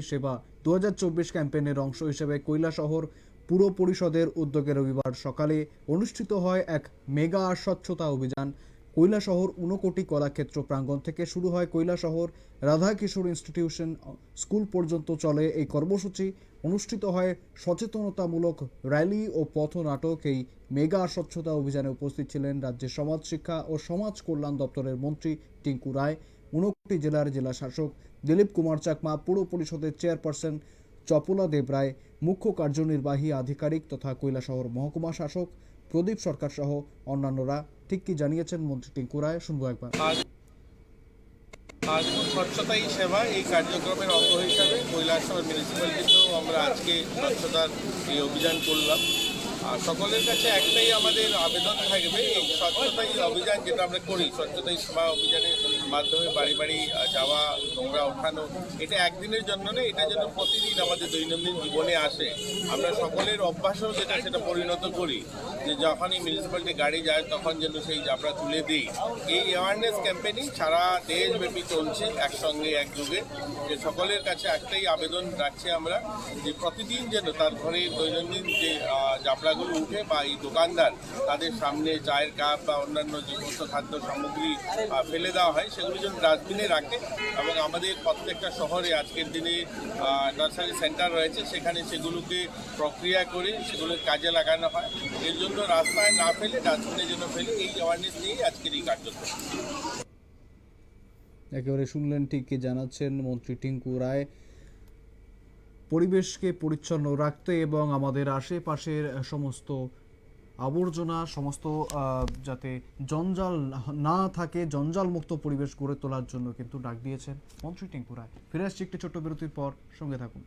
সেবা 2024 ক্যাম্পেইনের অংশ হিসেবে কৈলাসহর পুর পরিষদের উদ্যোগে রবিবার সকালে অনুষ্ঠিত হয় এক মেগা স্বচ্ছতা অভিযান। কৈলাসহর ঊনকোটি কলাক্ষেত্র প্রাঙ্গণ থেকে শুরু হয় কৈলাসহর রাধাকিশোর ইনস্টিটিউশন স্কুল পর্যন্ত চলে এই কর্মসূচি। অনুষ্ঠিত হয় সচেতনতামূলক র্যালি ও পথনাটক। এই মেগা স্বচ্ছতা অভিযানে উপস্থিত ছিলেন রাজ্যের সমাজ শিক্ষা ও সমাজ কল্যাণ দপ্তরের মন্ত্রী টিঙ্কু রায়, ঊনকোটি জেলার জেলা শাসক দিলীপ কুমার চাকমা, পুর পরিষদের চেয়ারপারসন চপলা দেব রায়, মুখ্য কার্যনির্বাহী আধিকারিক তথা কৈলাসহর মহকুমা শাসক প্রদীপ সরকার সহ অন্যান্যরা। ঠিক কি জানিয়েছেন মন্ত্রী টিঙ্কু রায়, শুনবো একবার। আজ স্বচ্ছতাই সেবা এই কার্যক্রমের অঙ্গ হিসাবে কৈলাসহর মিউনিসিপ্যালিটিতেও আমরা আজকে স্বচ্ছতার এই অভিযান করলাম। আর সকলের কাছে একটাই আমাদের আবেদন থাকবে, এই স্বচ্ছতাই অভিযান যেটা আমরা করি, স্বচ্ছতাই সেবা অভিযানের মাধ্যমে বাড়ি বাড়ি যাওয়া, নোংরা ওঠানো, এটা একদিনের জন্য নয়, এটা যেন প্রতিদিন আমাদের দৈনন্দিন জীবনে আসে। আমরা সকলের অভ্যাসও যেটা সেটা পরিণত করি, যে যখনই মিউনিসিপ্যালিটি গাড়ি যায় তখন যেন সেই আমরা তুলে দিই। এই অ্যাওয়ারনেস ক্যাম্পেইনিং সারা দেশব্যাপী চলছে একসঙ্গে একযোগে। যে সকলের কাছে একটাই আবেদন রাখছি আমরা, যে প্রতিদিন যেন তার ঘরের দৈনন্দিন যে জাবড়াগুলো উঠে বা এই দোকানদার তাদের সামনে চায়ের কাপ বা অন্যান্য যে সমস্ত খাদ্য সামগ্রী ফেলে দেওয়া হয় সেগুলো যেন ডাস্টবিনে রাখে। এবং আমাদের প্রত্যেকটা শহরে আজকের দিনে নার্সারি সেন্টার রয়েছে, সেখানে সেগুলোকে প্রক্রিয়া করে সেগুলোর কাজে লাগানো হয়। এর জন্য রাস্তায় না ফেলে ডাস্টবিনে যেন ফেলে, এই অ্যাওয়ারনেস নিয়েই আজকের এই কার্যক্রম। একেবারে শুনলেন, ঠিক কি জানাচ্ছেন মন্ত্রী টিঙ্কু রায়। পরিবেশকে পরিচ্ছন্ন রাখতে এবং আমাদের আশেপাশের সমস্ত আবর্জনা সমস্ত যাতে জঞ্জাল না থাকে, জঞ্জাল মুক্ত পরিবেশ গড়ে তোলার জন্য কিন্তু ডাক দিয়েছেন মন্ত্রী টিঙ্কু রায়। ফিরে আসছি একটি ছোট্ট বিরতির পর, সঙ্গে থাকুন।